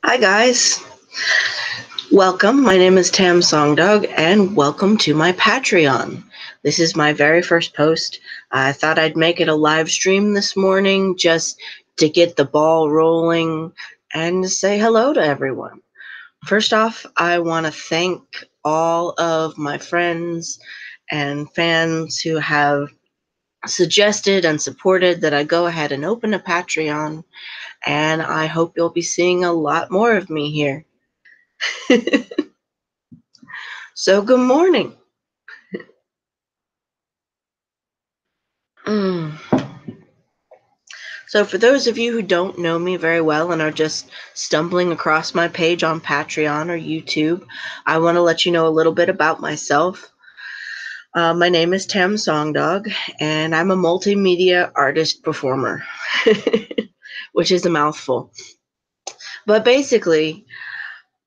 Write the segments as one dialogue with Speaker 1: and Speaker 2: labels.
Speaker 1: Hi guys, welcome. My name is Songdog and welcome to my Patreon. This is my very first post. I thought I'd make it a live stream this morning just to get the ball rolling and say hello to everyone. First off, I want to thank all of my friends and fans who have suggested and supported that I go ahead and open a Patreon, and I hope you'll be seeing a lot more of me here. So good morning. So for those of you who don't know me very well and are just stumbling across my page on Patreon or YouTube, I want to let you know a little bit about myself. My name is Songdog, and I'm a multimedia artist performer, which is a mouthful. But basically,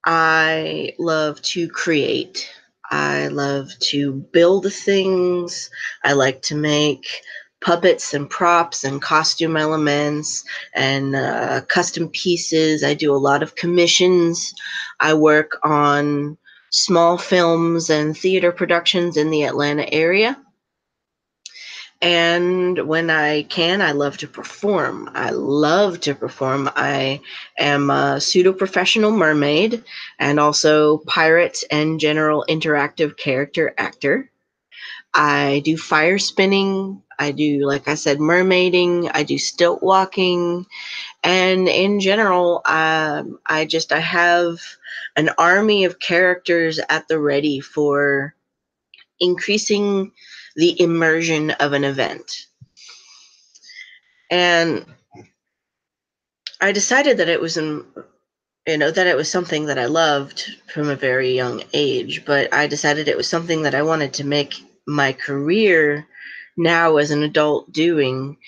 Speaker 1: I love to create. I love to build things. I like to make puppets and props and costume elements and custom pieces. I do a lot of commissions. I work on small films and theater productions in the Atlanta area. And when I can, I love to perform. I am a pseudo-professional mermaid and also pirate and general interactive character actor. I do fire spinning. I do, like I said, mermaiding. I do stilt walking. And in general, I have an army of characters at the ready for increasing the immersion of an event. And I decided that it was something that I loved from a very young age, but I decided it was something that I wanted to make my career now as an adult doing,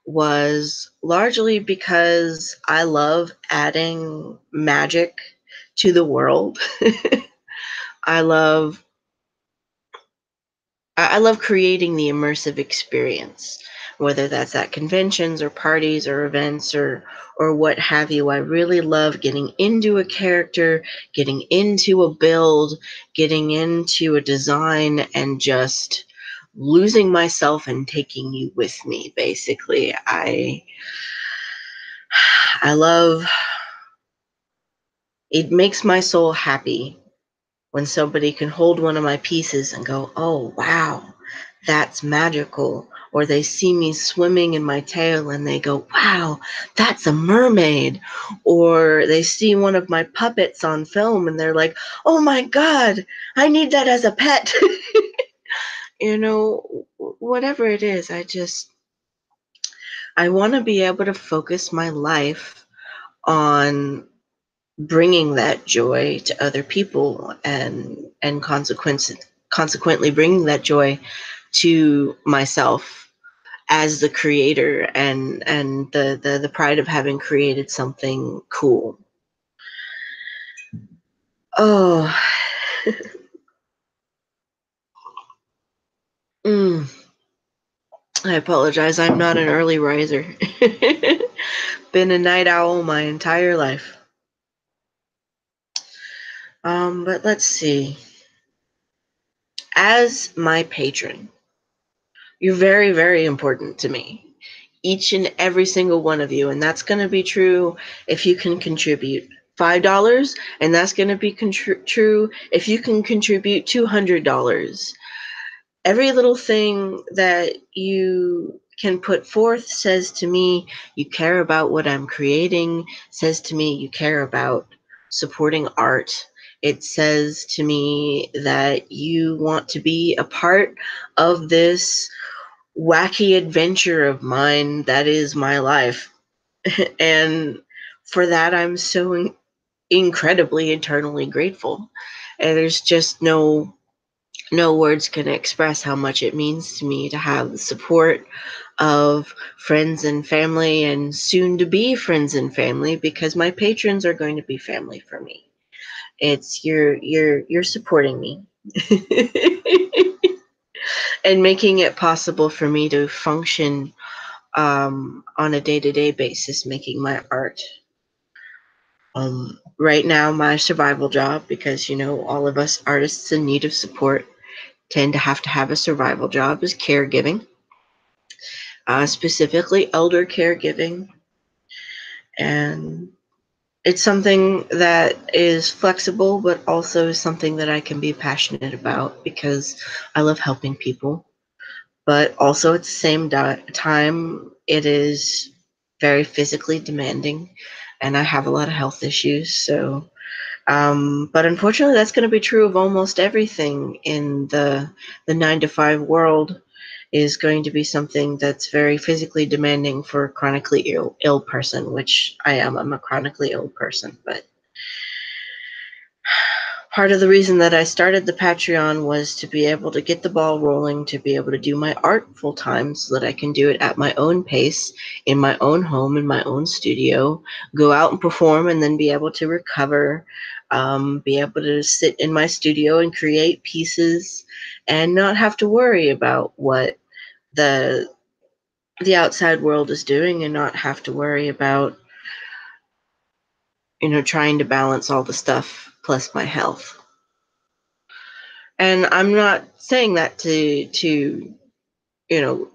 Speaker 1: was largely because I love adding magic to the world. I love creating the immersive experience, whether that's at conventions or parties or events or what have you. I really love getting into a character, getting into a build, getting into a design, and just losing myself and taking you with me, basically. I love, it makes my soul happy when somebody can hold one of my pieces and go, oh, wow, that's magical. Or they see me swimming in my tail and they go, wow, that's a mermaid. Or they see one of my puppets on film and they're like, oh my God, I need that as a pet. Whatever it is, I want to be able to focus my life on bringing that joy to other people and consequently bringing that joy to myself as the creator and the pride of having created something cool. Oh. I apologize, I'm not an early riser. Been a night owl my entire life. But let's see. As my patron, you're very, very important to me. Each and every single one of you. And that's going to be true if you can contribute $5. And that's going to be true if you can contribute $200. Every little thing that you can put forth says to me you care about what I'm creating, says to me you care about supporting art. It says to me that you want to be a part of this wacky adventure of mine that is my life. And for that, I'm so incredibly eternally grateful. And there's just no words can express how much it means to me to have the support of friends and family, and soon to be friends and family, because my patrons are going to be family for me. It's you're supporting me. And making it possible for me to function on a day-to-day basis, making my art. Right now, my survival job, because all of us artists in need of support tend to have a survival job, is caregiving, specifically elder caregiving. And it's something that is flexible, but also something that I can be passionate about because I love helping people. But also at the same time, it is very physically demanding, and I have a lot of health issues. So, but unfortunately, that's going to be true of almost everything in the 9 to 5 world. Is going to be something that's very physically demanding for a chronically ill person, which I am. I'm a chronically ill person, but part of the reason that I started the Patreon was to be able to get the ball rolling, to be able to do my art full time so that I can do it at my own pace, in my own home, in my own studio, go out and perform, and then be able to recover, be able to sit in my studio and create pieces and not have to worry about what the outside world is doing, and not have to worry about trying to balance all the stuff plus my health. And I'm not saying that to you know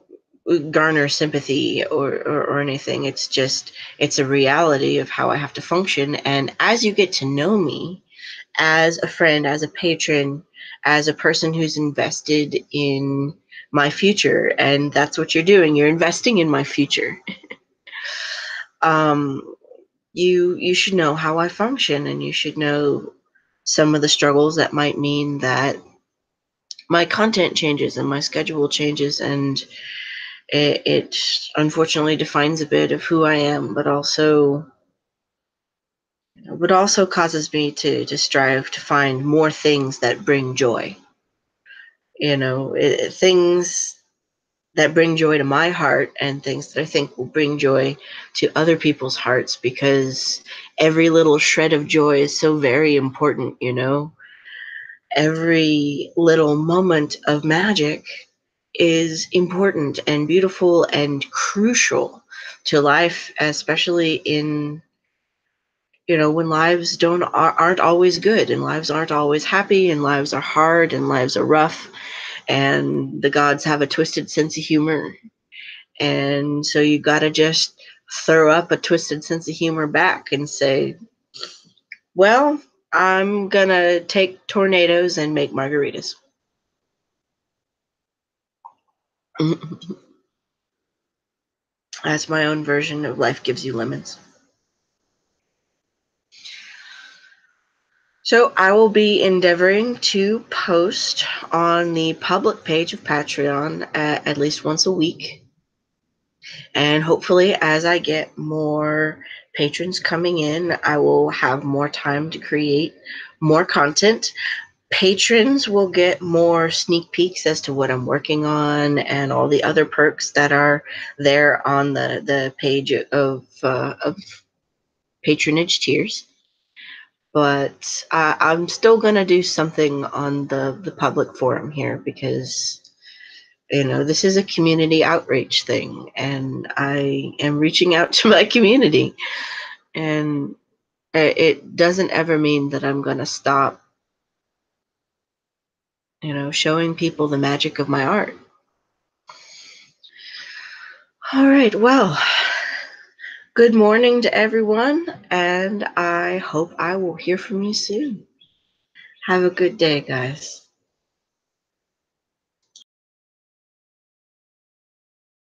Speaker 1: garner sympathy or anything. It's just, it's a reality of how I have to function. And as you get to know me as a friend, as a patron, as a person who's invested in my future, and that's what you're doing, you're investing in my future. um you should know how I function, and you should know some of the struggles that might mean that my content changes and my schedule changes, and it unfortunately defines a bit of who I am, but also causes me to strive to find more things that bring joy. Things that bring joy to my heart, and things that I think will bring joy to other people's hearts, because every little shred of joy is so very important. Every little moment of magic is important and beautiful and crucial to life, especially in when lives aren't always good, and lives aren't always happy, and lives are hard, and lives are rough, and the gods have a twisted sense of humor. And so you got to just throw up a twisted sense of humor back and say, well, I'm gonna take tornadoes and make margaritas. That's my own version of life gives you lemons. So I will be endeavoring to post on the public page of Patreon at least once a week. And hopefully, as I get more patrons coming in, I will have more time to create more content. Patrons will get more sneak peeks as to what I'm working on, and all the other perks that are there on the page of patronage tiers. But I'm still going to do something on the public forum here, because this is a community outreach thing, and I am reaching out to my community. And it doesn't ever mean that I'm going to stop showing people the magic of my art. All right, well, good morning to everyone, and I hope I will hear from you soon. Have a good day, guys.